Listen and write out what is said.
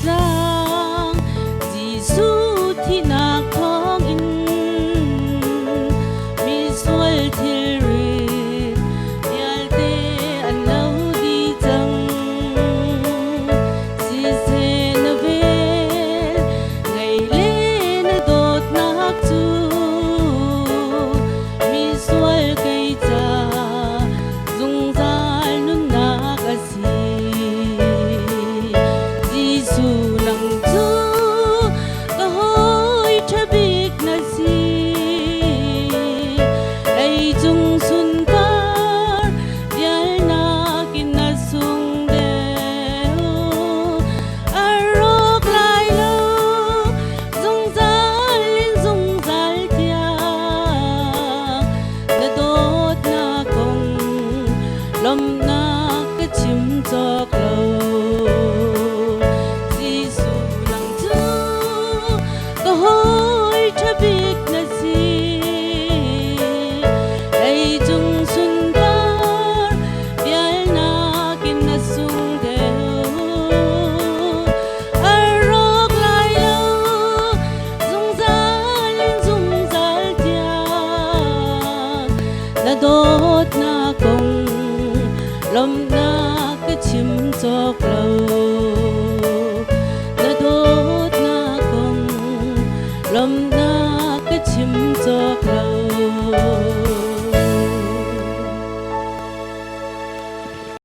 ตลางจีสู้ที่นักท้องอินมีสวยที่รีดยาลเตอันเลาดีจังซีเซนเวลไงเล่นโดดนักจูมีสวยไกจาซุงซาลนุนนักอาซีsu nang tu ka hoi thabik na si ai chung sun par dial na kin na sung de arok lai lo zung zal tia na dot na kong lom na ka chim chok lo hoi thabik na si ai chung sun par bial na kin na sung de arok lai lo zung zal tia na dot na kong lom na ka chim chok lo lom na ka chim chok lo